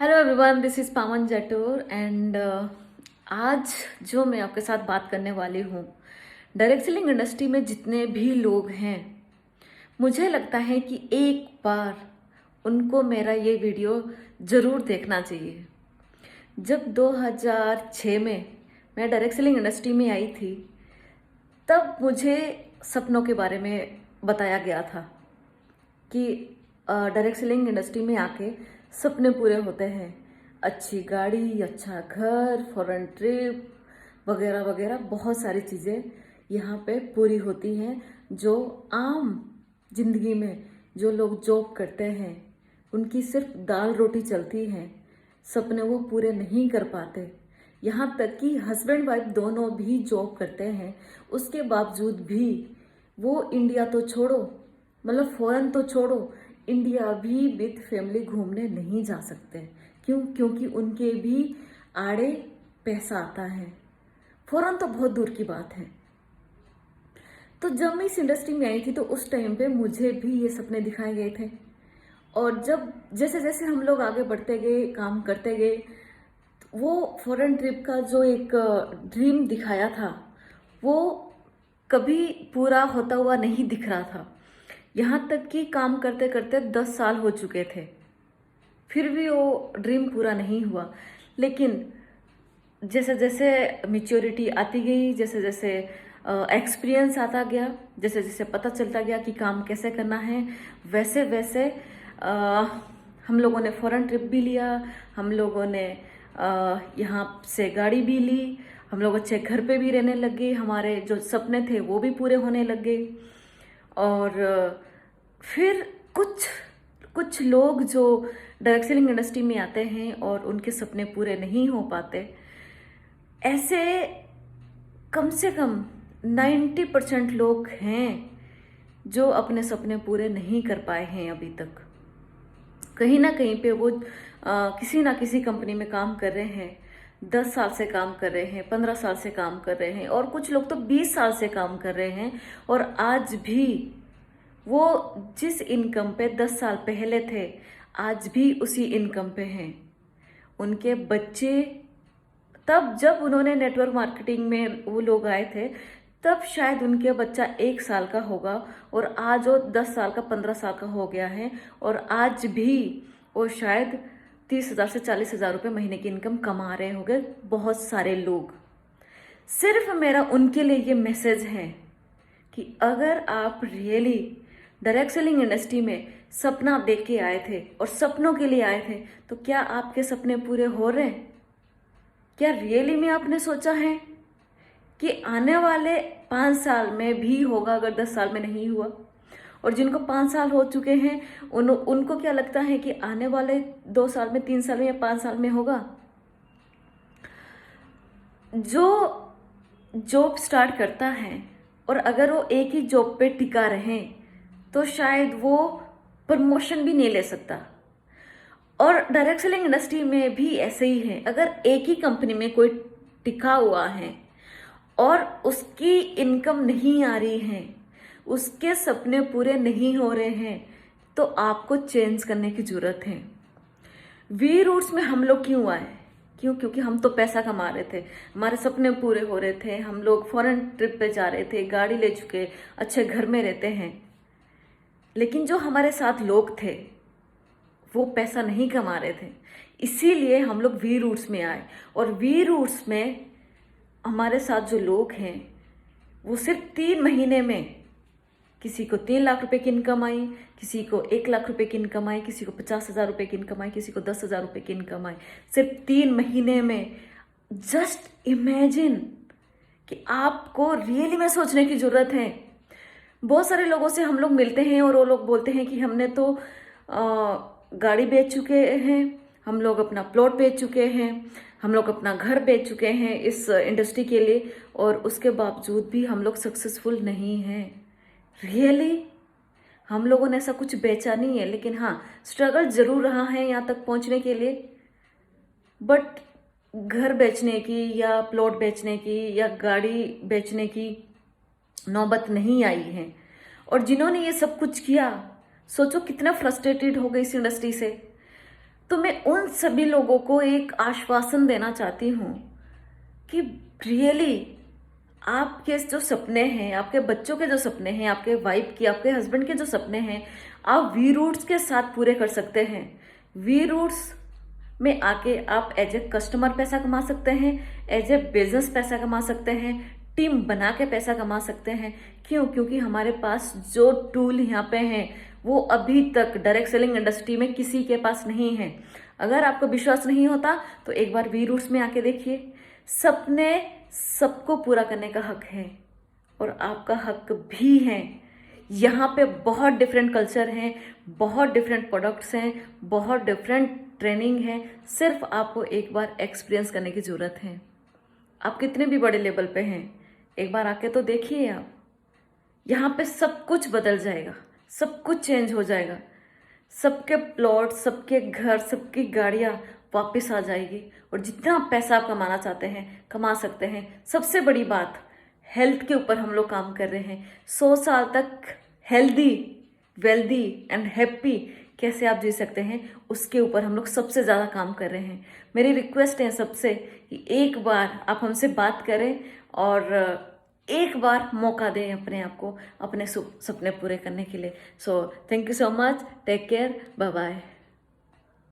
Hello everyone, this is पावन जटोर and आज जो मैं आपके साथ बात करने वाली हूँ, डायरेक्ट सेलिंग इंडस्ट्री में जितने भी लोग हैं, मुझे लगता है कि एक बार उनको मेरा ये वीडियो ज़रूर देखना चाहिए। जब 2006 में मैं डायरेक्ट सेलिंग इंडस्ट्री में आई थी, तब मुझे सपनों के बारे में बताया गया था कि डायरेक्ट सेलिंग इंडस्ट्री में आके सपने पूरे होते हैं। अच्छी गाड़ी, अच्छा घर, फॉरेन ट्रिप वगैरह वगैरह बहुत सारी चीज़ें यहाँ पे पूरी होती हैं। जो आम जिंदगी में जो लोग जॉब करते हैं, उनकी सिर्फ दाल रोटी चलती है, सपने वो पूरे नहीं कर पाते। यहाँ तक कि हस्बैंड वाइफ दोनों भी जॉब करते हैं, उसके बावजूद भी वो इंडिया तो छोड़ो, मतलब फॉरेन तो छोड़ो, इंडिया भी विद फैमिली घूमने नहीं जा सकते। क्यों? क्योंकि उनके भी आड़े पैसा आता है। फॉरेन तो बहुत दूर की बात है। तो जब मैं इस इंडस्ट्री में आई थी, तो उस टाइम पे मुझे भी ये सपने दिखाए गए थे। और जब जैसे जैसे हम लोग आगे बढ़ते गए, काम करते गए, वो फॉरेन ट्रिप का जो एक ड्रीम दिखाया था, वो कभी पूरा होता हुआ नहीं दिख रहा था। यहाँ तक कि काम करते करते 10 साल हो चुके थे, फिर भी वो ड्रीम पूरा नहीं हुआ। लेकिन जैसे जैसे मैच्योरिटी आती गई, जैसे जैसे एक्सपीरियंस आता गया, जैसे जैसे पता चलता गया कि काम कैसे करना है, वैसे वैसे हम लोगों ने फॉरेन ट्रिप भी लिया, हम लोगों ने यहाँ से गाड़ी भी ली, हम लोग अच्छे घर पे भी रहने लग गए, हमारे जो सपने थे वो भी पूरे होने लग गए। और फिर कुछ कुछ लोग जो डायरेक्ट सेलिंग इंडस्ट्री में आते हैं और उनके सपने पूरे नहीं हो पाते, ऐसे कम से कम 90% लोग हैं जो अपने सपने पूरे नहीं कर पाए हैं अभी तक। कहीं ना कहीं पे वो किसी ना किसी कंपनी में काम कर रहे हैं, 10 साल से काम कर रहे हैं, 15 साल से काम कर रहे हैं, और कुछ लोग तो 20 साल से काम कर रहे हैं, और आज भी वो जिस इनकम पे 10 साल पहले थे, आज भी उसी इनकम पे हैं। उनके बच्चे, तब जब उन्होंने नेटवर्क मार्केटिंग में वो लोग आए थे, तब शायद उनके बच्चा 1 साल का होगा, और आज वो 10 साल का, 15 साल का हो गया है, और आज भी वो शायद 30,000 से 40,000 रुपये महीने की इनकम कमा रहे होंगे, बहुत सारे लोग। सिर्फ मेरा उनके लिए ये मैसेज है कि अगर आप रियली डायरेक्ट सेलिंग इंडस्ट्री में सपना देख के आए थे और सपनों के लिए आए थे, तो क्या आपके सपने पूरे हो रहे हैं? क्या रियली में आपने सोचा है कि आने वाले 5 साल में भी होगा अगर 10 साल में नहीं हुआ? और जिनको 5 साल हो चुके हैं, उनको क्या लगता है कि आने वाले 2 साल में, 3 साल में या 5 साल में होगा? जो जॉब स्टार्ट करता है और अगर वो एक ही जॉब पे टिका रहे, तो शायद वो प्रमोशन भी नहीं ले सकता। और डायरेक्ट सेलिंग इंडस्ट्री में भी ऐसे ही है। अगर एक ही कंपनी में कोई टिका हुआ है और उसकी इनकम नहीं आ रही है, उसके सपने पूरे नहीं हो रहे हैं, तो आपको चेंज करने की जरूरत है। वी रूट्स में हम लोग क्यों आए? क्यों? क्योंकि हम तो पैसा कमा रहे थे, हमारे सपने पूरे हो रहे थे, हम लोग फॉरेन ट्रिप पे जा रहे थे, गाड़ी ले चुके, अच्छे घर में रहते हैं। लेकिन जो हमारे साथ लोग थे, वो पैसा नहीं कमा रहे थे, इसीलिए हम लोग वी रूट्स में आए। और वी रूट्स में हमारे साथ जो लोग हैं, वो सिर्फ 3 महीने में, किसी को 3 लाख रुपए की इनकम आई, किसी को 1 लाख रुपए की इनकम आई, किसी को 50,000 रुपए की इनकम आई, किसी को 10,000 रुपए की इनकम आई, सिर्फ 3 महीने में। जस्ट इमेजिन कि आपको रियली में सोचने की जरूरत है। बहुत सारे लोगों से हम लोग मिलते हैं और वो लोग बोलते हैं कि हमने तो गाड़ी बेच चुके हैं, हम लोग अपना प्लॉट बेच चुके हैं, हम लोग अपना घर बेच चुके हैं इस इंडस्ट्री के लिए, और उसके बावजूद भी हम लोग सक्सेसफुल नहीं हैं। रियली हम लोगों ने ऐसा कुछ बेचा नहीं है, लेकिन हाँ, स्ट्रगल जरूर रहा है यहाँ तक पहुँचने के लिए। बट घर बेचने की या प्लॉट बेचने की या गाड़ी बेचने की नौबत नहीं आई है। और जिन्होंने ये सब कुछ किया, सोचो कितना फ्रस्ट्रेटेड हो गए इस इंडस्ट्री से। तो मैं उन सभी लोगों को एक आश्वासन देना चाहती हूँ कि रियली आपके जो सपने हैं, आपके बच्चों के जो सपने हैं, आपके वाइफ की, आपके हस्बैंड के जो सपने हैं, आप वी रूट्स के साथ पूरे कर सकते हैं। वी रूट्स में आके आप एज ए कस्टमर पैसा कमा सकते हैं, एज ए बिजनेस पैसा कमा सकते हैं, टीम बना के पैसा कमा सकते हैं। क्यों? क्योंकि हमारे पास जो टूल यहाँ पे हैं वो अभी तक डायरेक्ट सेलिंग इंडस्ट्री में किसी के पास नहीं है। अगर आपको विश्वास नहीं होता तो एक बार वी रूट्स में आके देखिए। सपने सबको पूरा करने का हक है और आपका हक भी है। यहाँ पे बहुत डिफरेंट कल्चर हैं, बहुत डिफरेंट प्रोडक्ट्स हैं, बहुत डिफरेंट ट्रेनिंग है। सिर्फ आपको एक बार एक्सपीरियंस करने की ज़रूरत है। आप कितने भी बड़े लेवल पे हैं, एक बार आके तो देखिए आप। यहाँ पे सब कुछ बदल जाएगा, सब कुछ चेंज हो जाएगा। सबके प्लॉट, सबके घर, सबकी गाड़ियाँ वापस आ जाएगी और जितना पैसा आप कमाना चाहते हैं कमा सकते हैं। सबसे बड़ी बात, हेल्थ के ऊपर हम लोग काम कर रहे हैं। 100 साल तक हेल्दी, वेल्दी एंड हैप्पी कैसे आप जी सकते हैं, उसके ऊपर हम लोग सबसे ज़्यादा काम कर रहे हैं। मेरी रिक्वेस्ट है सबसे कि एक बार आप हमसे बात करें और एक बार मौका दें अपने आप को अपने सपने पूरे करने के लिए। So thank you so much, take care, bye bye.